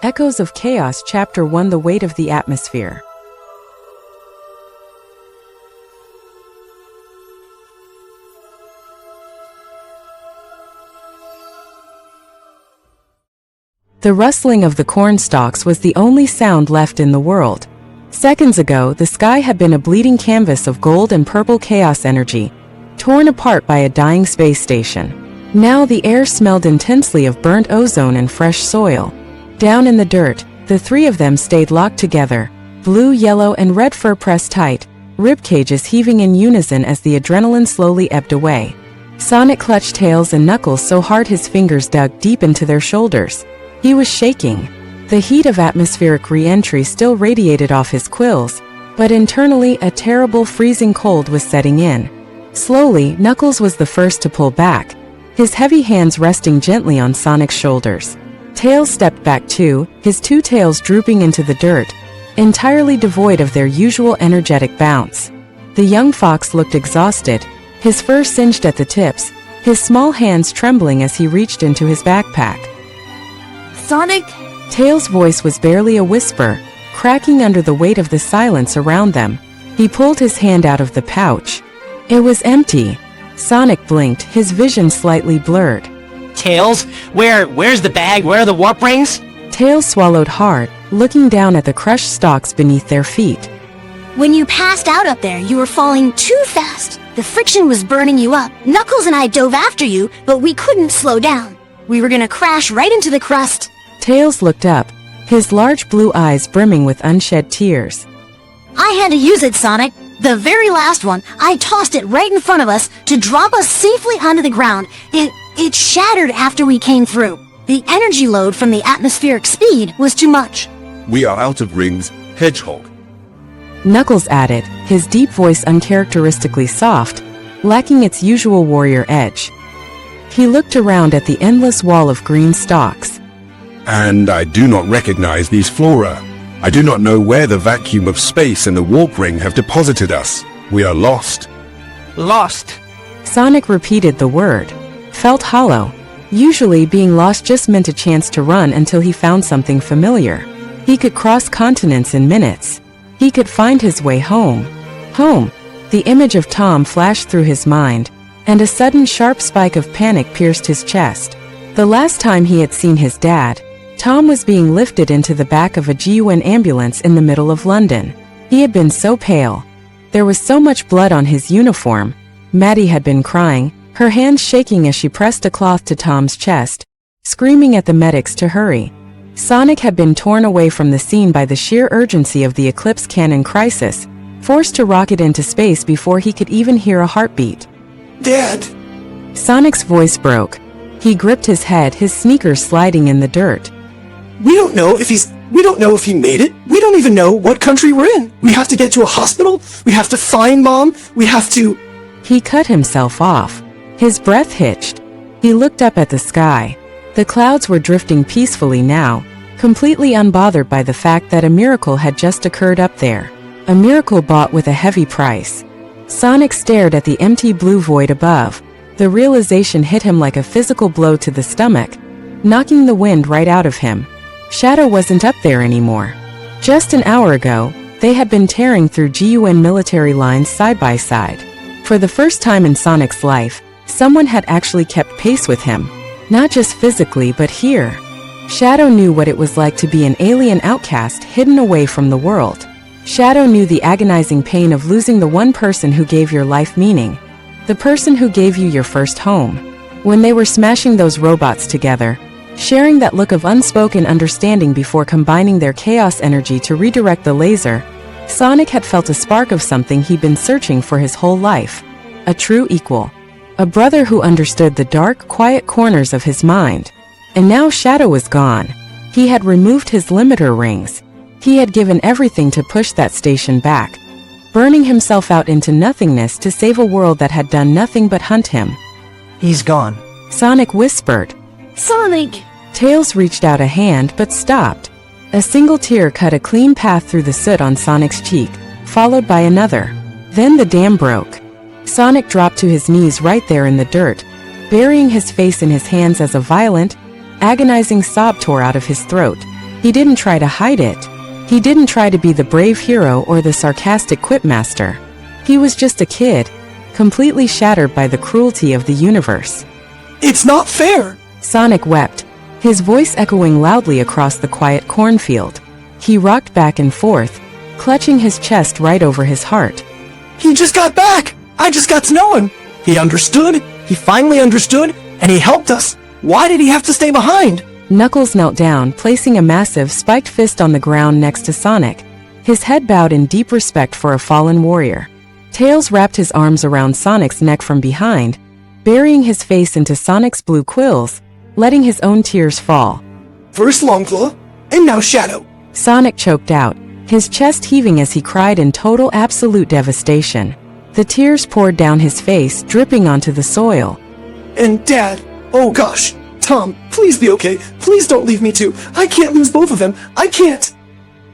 Echoes of Chaos Chapter 1 The Weight of the Atmosphere. The rustling of the corn stalks was the only sound left in the world. Seconds ago, the sky had been a bleeding canvas of gold and purple chaos energy, torn apart by a dying space station. Now the air smelled intensely of burnt ozone and fresh soil. Down in the dirt, the three of them stayed locked together, blue, yellow, and red fur pressed tight, rib cages heaving in unison as the adrenaline slowly ebbed away. Sonic clutched Tails and Knuckles so hard his fingers dug deep into their shoulders. He was shaking. The heat of atmospheric re-entry still radiated off his quills, but internally a terrible freezing cold was setting in. Slowly, Knuckles was the first to pull back, his heavy hands resting gently on Sonic's shoulders. Tails stepped back too, his two tails drooping into the dirt, entirely devoid of their usual energetic bounce. The young fox looked exhausted, his fur singed at the tips, his small hands trembling as he reached into his backpack. Sonic? Tails' voice was barely a whisper, cracking under the weight of the silence around them. He pulled his hand out of the pouch. It was empty. Sonic blinked, his vision slightly blurred. Tails, where's the bag? Where are the warp rings? Tails swallowed hard, looking down at the crushed stalks beneath their feet. When you passed out up there, you were falling too fast. The friction was burning you up. Knuckles and I dove after you, but we couldn't slow down. We were gonna crash right into the crust. Tails looked up, his large blue eyes brimming with unshed tears. I had to use it, Sonic. The very last one, I tossed it right in front of us to drop us safely onto the ground. It shattered after we came through. The energy load from the atmospheric speed was too much. We are out of rings, Hedgehog. Knuckles added, his deep voice uncharacteristically soft, lacking its usual warrior edge. He looked around at the endless wall of green stalks. And I do not recognize these flora. I do not know where the vacuum of space and the warp ring have deposited us. We are lost. Lost. Sonic repeated the word. Felt hollow. Usually being lost just meant a chance to run until he found something familiar. He could cross continents in minutes. He could find his way home. Home. The image of Tom flashed through his mind, and a sudden sharp spike of panic pierced his chest. The last time he had seen his dad, Tom was being lifted into the back of a GUN ambulance in the middle of London. He had been so pale. There was so much blood on his uniform. Maddie had been crying, her hands shaking as she pressed a cloth to Tom's chest, screaming at the medics to hurry. Sonic had been torn away from the scene by the sheer urgency of the Eclipse Cannon crisis, forced to rocket into space before he could even hear a heartbeat. Dad! Sonic's voice broke. He gripped his head, his sneakers sliding in the dirt. We don't know if he made it. We don't even know what country we're in. We have to get to a hospital. We have to find Mom. We have to... He cut himself off. His breath hitched. He looked up at the sky. The clouds were drifting peacefully now, completely unbothered by the fact that a miracle had just occurred up there. A miracle bought with a heavy price. Sonic stared at the empty blue void above. The realization hit him like a physical blow to the stomach, knocking the wind right out of him. Shadow wasn't up there anymore. Just an hour ago, they had been tearing through GUN military lines side by side. For the first time in Sonic's life, someone had actually kept pace with him. Not just physically, but here. Shadow knew what it was like to be an alien outcast hidden away from the world. Shadow knew the agonizing pain of losing the one person who gave your life meaning. The person who gave you your first home. When they were smashing those robots together, sharing that look of unspoken understanding before combining their chaos energy to redirect the laser, Sonic had felt a spark of something he'd been searching for his whole life. A true equal. A brother who understood the dark, quiet corners of his mind. And now Shadow was gone. He had removed his limiter rings. He had given everything to push that station back, burning himself out into nothingness to save a world that had done nothing but hunt him. He's gone. Sonic whispered. Sonic! Tails reached out a hand but stopped. A single tear cut a clean path through the soot on Sonic's cheek, followed by another. Then the dam broke. Sonic dropped to his knees right there in the dirt, burying his face in his hands as a violent, agonizing sob tore out of his throat. He didn't try to hide it. He didn't try to be the brave hero or the sarcastic quipmaster. He was just a kid, completely shattered by the cruelty of the universe. It's not fair! Sonic wept, his voice echoing loudly across the quiet cornfield. He rocked back and forth, clutching his chest right over his heart. He just got back! I just got to know him! He understood, he finally understood, and he helped us! Why did he have to stay behind? Knuckles knelt down, placing a massive, spiked fist on the ground next to Sonic, his head bowed in deep respect for a fallen warrior. Tails wrapped his arms around Sonic's neck from behind, burying his face into Sonic's blue quills, letting his own tears fall. First Longclaw, and now Shadow. Sonic choked out, his chest heaving as he cried in total absolute devastation. The tears poured down his face, dripping onto the soil. And Dad, oh gosh. Tom, please be okay. Please don't leave me too. I can't lose both of them. I can't.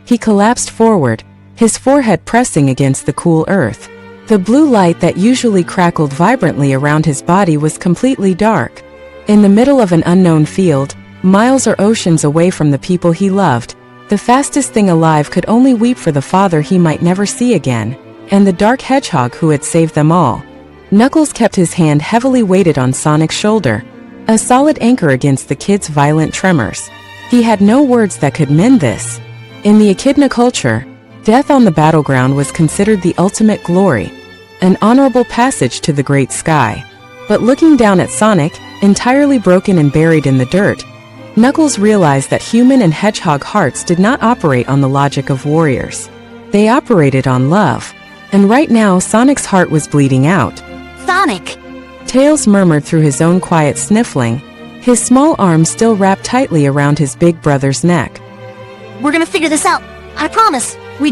He collapsed forward, his forehead pressing against the cool earth. The blue light that usually crackled vibrantly around his body was completely dark. In the middle of an unknown field, miles or oceans away from the people he loved, the fastest thing alive could only weep for the father he might never see again, and the dark hedgehog who had saved them all. Knuckles kept his hand heavily weighted on Sonic's shoulder, a solid anchor against the kid's violent tremors. He had no words that could mend this. In the Echidna culture, death on the battleground was considered the ultimate glory, an honorable passage to the great sky. But looking down at Sonic, entirely broken and buried in the dirt, Knuckles realized that human and hedgehog hearts did not operate on the logic of warriors. They operated on love. And right now, Sonic's heart was bleeding out. Sonic! Tails murmured through his own quiet sniffling, his small arms still wrapped tightly around his big brother's neck. We're gonna figure this out. I promise. We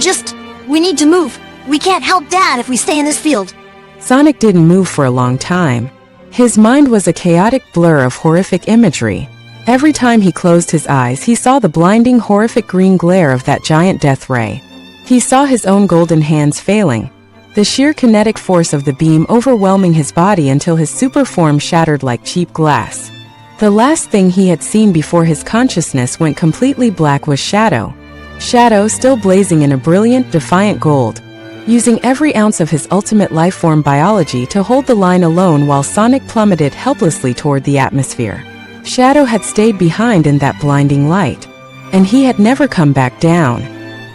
need to move. We can't help Dad if we stay in this field. Sonic didn't move for a long time. His mind was a chaotic blur of horrific imagery. Every time he closed his eyes, he saw the blinding, horrific green glare of that giant death ray. He saw his own golden hands failing, the sheer kinetic force of the beam overwhelming his body until his super form shattered like cheap glass. The last thing he had seen before his consciousness went completely black was Shadow. Shadow still blazing in a brilliant, defiant gold, using every ounce of his ultimate life-form biology to hold the line alone while Sonic plummeted helplessly toward the atmosphere. Shadow had stayed behind in that blinding light, and he had never come back down.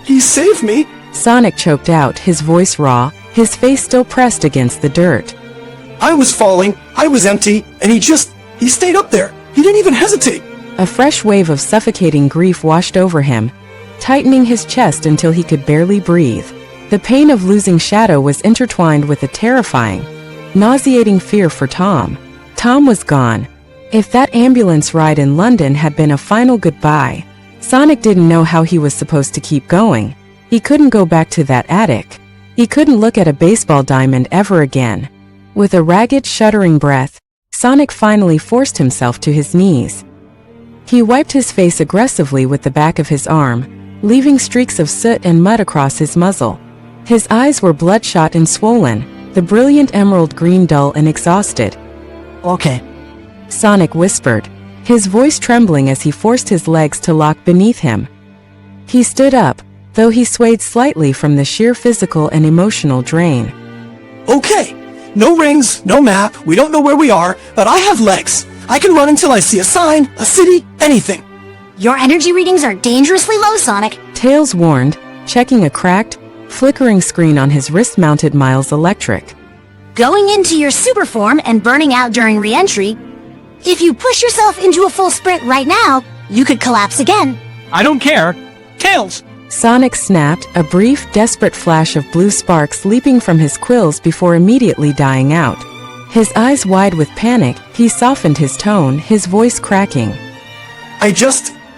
He saved me. Sonic choked out, his voice raw, his face still pressed against the dirt. I was falling, I was empty, and he stayed up there. He didn't even hesitate. A fresh wave of suffocating grief washed over him, tightening his chest until he could barely breathe. The pain of losing Shadow was intertwined with a terrifying, nauseating fear for Tom. Tom was gone. If that ambulance ride in London had been a final goodbye, Sonic didn't know how he was supposed to keep going. He couldn't go back to that attic. He couldn't look at a baseball diamond ever again. With a ragged, shuddering breath, Sonic finally forced himself to his knees. He wiped his face aggressively with the back of his arm, leaving streaks of soot and mud across his muzzle. His eyes were bloodshot and swollen, the brilliant emerald green dull and exhausted. Okay. Sonic whispered, his voice trembling as he forced his legs to lock beneath him. He stood up, though he swayed slightly from the sheer physical and emotional drain. Okay. No rings, no map, we don't know where we are, but I have legs. I can run until I see a sign, a city, anything. Your energy readings are dangerously low, Sonic. Tails warned, checking a cracked, flickering screen on his wrist-mounted Miles Electric. Going into your super form and burning out during re-entry, if you push yourself into a full sprint right now, you could collapse again. I don't care. Tails! Sonic snapped, a brief, desperate flash of blue sparks leaping from his quills before immediately dying out. His eyes wide with panic, he softened his tone, his voice cracking. I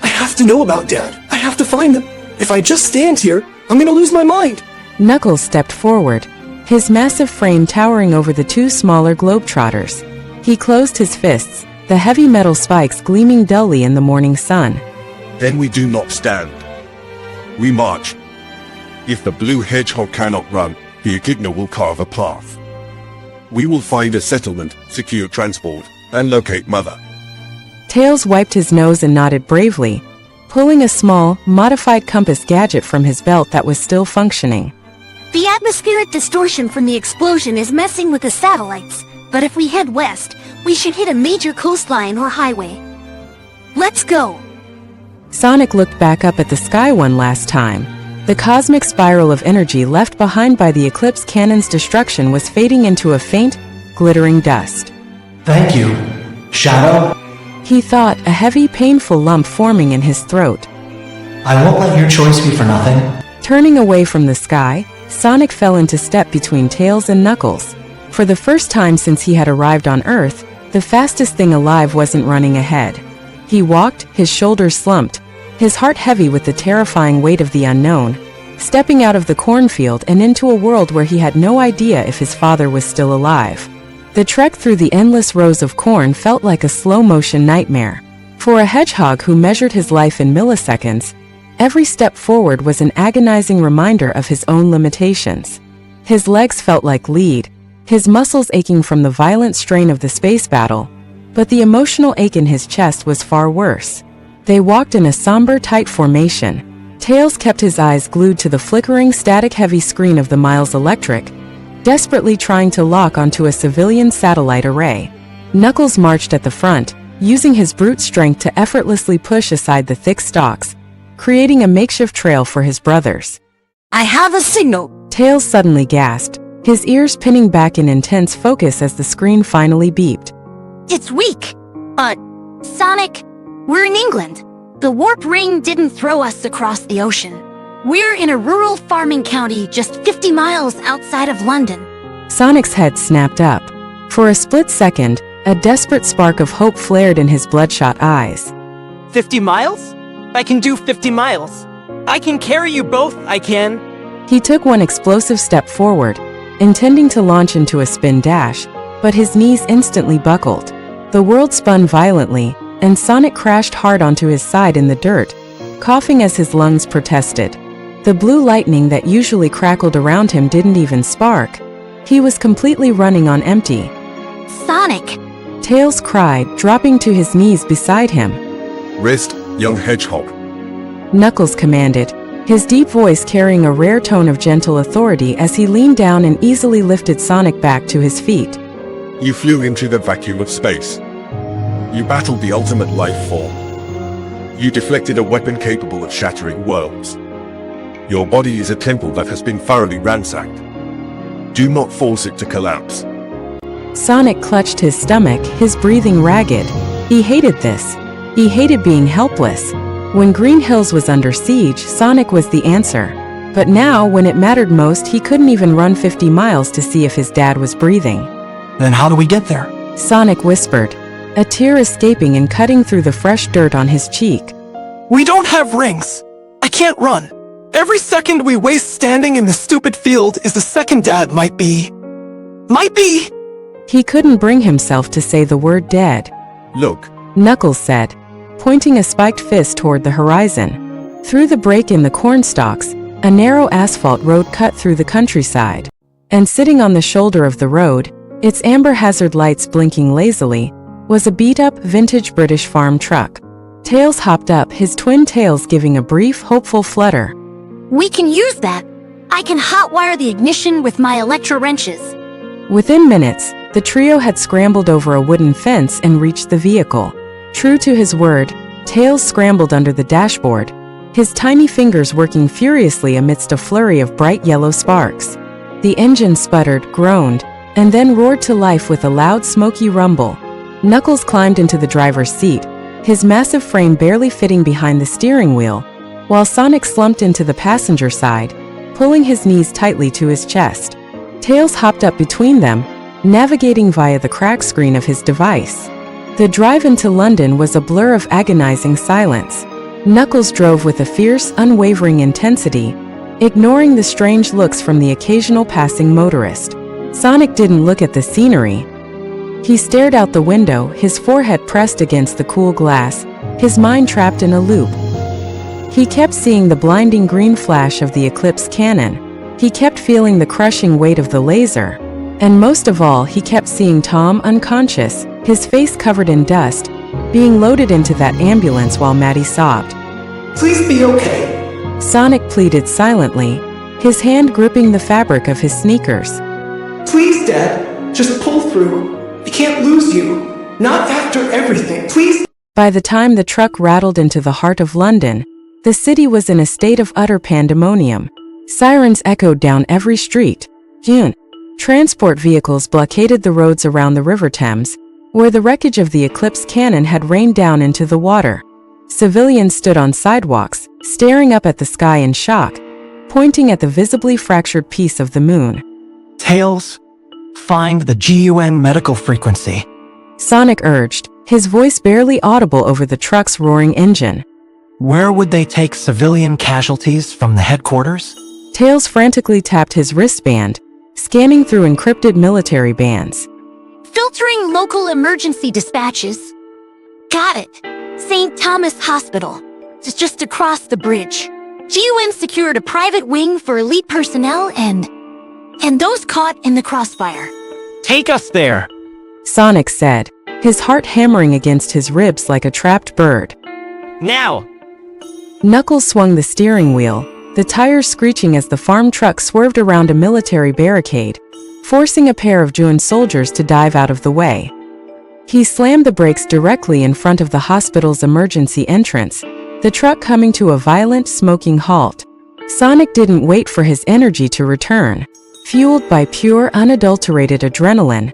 have to know about Dad. I have to find them. If I just stand here, I'm gonna lose my mind. Knuckles stepped forward, his massive frame towering over the two smaller globetrotters. He closed his fists, the heavy metal spikes gleaming dully in the morning sun. Then we do not stand. We march. If the blue hedgehog cannot run, the echidna will carve a path. We will find a settlement, secure transport, and locate Mother. Tails wiped his nose and nodded bravely, pulling a small, modified compass gadget from his belt that was still functioning. The atmospheric distortion from the explosion is messing with the satellites, but if we head west, we should hit a major coastline or highway. Let's go! Sonic looked back up at the sky one last time. The cosmic spiral of energy left behind by the Eclipse cannon's destruction was fading into a faint, glittering dust. Thank you, Shadow. He thought, a heavy, painful lump forming in his throat. I won't let your choice be for nothing. Turning away from the sky, Sonic fell into step between Tails and Knuckles. For the first time since he had arrived on Earth, the fastest thing alive wasn't running ahead. He walked, his shoulders slumped, his heart heavy with the terrifying weight of the unknown, stepping out of the cornfield and into a world where he had no idea if his father was still alive. The trek through the endless rows of corn felt like a slow-motion nightmare. For a hedgehog who measured his life in milliseconds, every step forward was an agonizing reminder of his own limitations. His legs felt like lead, his muscles aching from the violent strain of the space battle, but the emotional ache in his chest was far worse. They walked in a somber, tight formation. Tails kept his eyes glued to the flickering, static-heavy screen of the Miles Electric, desperately trying to lock onto a civilian satellite array. Knuckles marched at the front, using his brute strength to effortlessly push aside the thick stalks, creating a makeshift trail for his brothers. I have a signal! Tails suddenly gasped, his ears pinning back in intense focus as the screen finally beeped. It's weak! But, Sonic, we're in England. The warp ring didn't throw us across the ocean. We're in a rural farming county just 50 miles outside of London. Sonic's head snapped up. For a split second, a desperate spark of hope flared in his bloodshot eyes. 50 miles? I can do 50 miles. I can carry you both, I can. He took one explosive step forward, intending to launch into a spin dash, but his knees instantly buckled. The world spun violently, and Sonic crashed hard onto his side in the dirt, coughing as his lungs protested. The blue lightning that usually crackled around him didn't even spark. He was completely running on empty. Sonic! Tails cried, dropping to his knees beside him. Rest, young hedgehog. Knuckles commanded, his deep voice carrying a rare tone of gentle authority as he leaned down and easily lifted Sonic back to his feet. You flew into the vacuum of space. You battled the ultimate life form. You deflected a weapon capable of shattering worlds. Your body is a temple that has been thoroughly ransacked. Do not force it to collapse. Sonic clutched his stomach, his breathing ragged. He hated this. He hated being helpless. When Green Hills was under siege, Sonic was the answer. But now, when it mattered most, he couldn't even run 50 miles to see if his dad was breathing. Then how do we get there? Sonic whispered, a tear escaping and cutting through the fresh dirt on his cheek. We don't have rings. I can't run. Every second we waste standing in the stupid field is the second Dad might be. He couldn't bring himself to say the word dead. Look, Knuckles said, pointing a spiked fist toward the horizon. Through the break in the cornstalks, a narrow asphalt road cut through the countryside. And sitting on the shoulder of the road, its amber hazard lights blinking lazily, was a beat-up, vintage British farm truck. Tails hopped up, his twin tails giving a brief, hopeful flutter. We can use that. I can hotwire the ignition with my electro wrenches. Within minutes, the trio had scrambled over a wooden fence and reached the vehicle. True to his word, Tails scrambled under the dashboard, his tiny fingers working furiously amidst a flurry of bright yellow sparks. The engine sputtered, groaned, and then roared to life with a loud, smoky rumble. Knuckles climbed into the driver's seat, his massive frame barely fitting behind the steering wheel, while Sonic slumped into the passenger side, pulling his knees tightly to his chest. Tails hopped up between them, navigating via the crack screen of his device. The drive into London was a blur of agonizing silence. Knuckles drove with a fierce, unwavering intensity, ignoring the strange looks from the occasional passing motorist. Sonic didn't look at the scenery. He stared out the window, his forehead pressed against the cool glass, his mind trapped in a loop. He kept seeing the blinding green flash of the Eclipse cannon. He kept feeling the crushing weight of the laser. And most of all, he kept seeing Tom unconscious, his face covered in dust, being loaded into that ambulance while Maddie sobbed. Please be okay. Sonic pleaded silently, his hand gripping the fabric of his sneakers. Please, Dad, just pull through. We can't lose you. Not after everything. Please. By the time the truck rattled into the heart of London, the city was in a state of utter pandemonium. Sirens echoed down every street. June. Transport vehicles blockaded the roads around the River Thames, where the wreckage of the Eclipse cannon had rained down into the water. Civilians stood on sidewalks, staring up at the sky in shock, pointing at the visibly fractured piece of the moon. Tails, find the GUN medical frequency. Sonic urged, his voice barely audible over the truck's roaring engine. Where would they take civilian casualties from the headquarters? Tails frantically tapped his wristband, scanning through encrypted military bands. Filtering local emergency dispatches. Got it. St. Thomas Hospital. It's just across the bridge. GUN secured a private wing for elite personnel and those caught in the crossfire. Take us there. Sonic said, his heart hammering against his ribs like a trapped bird. Now. Knuckles swung the steering wheel, the tires screeching as the farm truck swerved around a military barricade, forcing a pair of Juin soldiers to dive out of the way. He slammed the brakes directly in front of the hospital's emergency entrance, the truck coming to a violent, smoking halt. Sonic didn't wait for his energy to return. Fueled by pure, unadulterated adrenaline,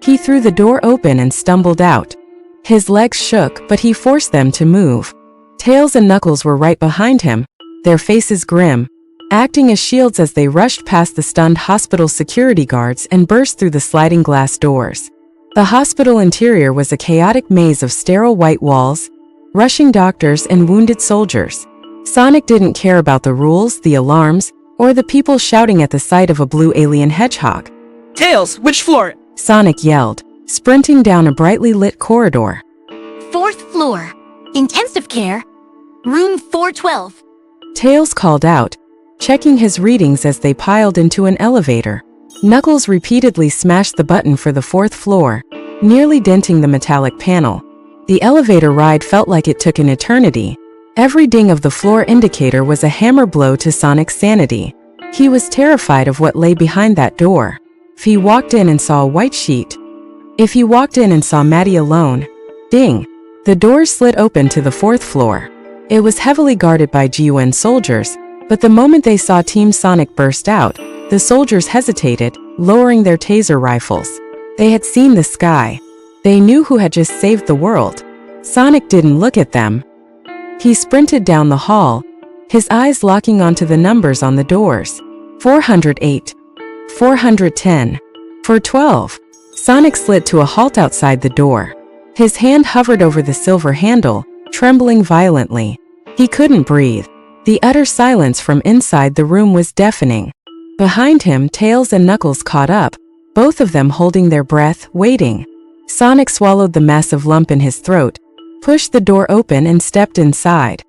he threw the door open and stumbled out. His legs shook, but he forced them to move. Tails and Knuckles were right behind him, their faces grim, acting as shields as they rushed past the stunned hospital security guards and burst through the sliding glass doors. The hospital interior was a chaotic maze of sterile white walls, rushing doctors and wounded soldiers. Sonic didn't care about the rules, the alarms, or the people shouting at the sight of a blue alien hedgehog. Tails, which floor? Sonic yelled, sprinting down a brightly lit corridor. 4th floor. Intensive care. Room 412. Tails called out, checking his readings as they piled into an elevator. Knuckles repeatedly smashed the button for the 4th floor, nearly denting the metallic panel. The elevator ride felt like it took an eternity. Every ding of the floor indicator was a hammer blow to Sonic's sanity. He was terrified of what lay behind that door. If he walked in and saw a white sheet. If he walked in and saw Maddie alone. Ding! The door slid open to the 4th floor. It was heavily guarded by GUN soldiers, but the moment they saw Team Sonic burst out, the soldiers hesitated, lowering their taser rifles. They had seen the sky. They knew who had just saved the world. Sonic didn't look at them. He sprinted down the hall, his eyes locking onto the numbers on the doors. 408. 410. 412. Sonic slid to a halt outside the door. His hand hovered over the silver handle, trembling violently. He couldn't breathe. The utter silence from inside the room was deafening. Behind him, Tails and Knuckles caught up, both of them holding their breath, waiting. Sonic swallowed the massive lump in his throat, pushed the door open and stepped inside.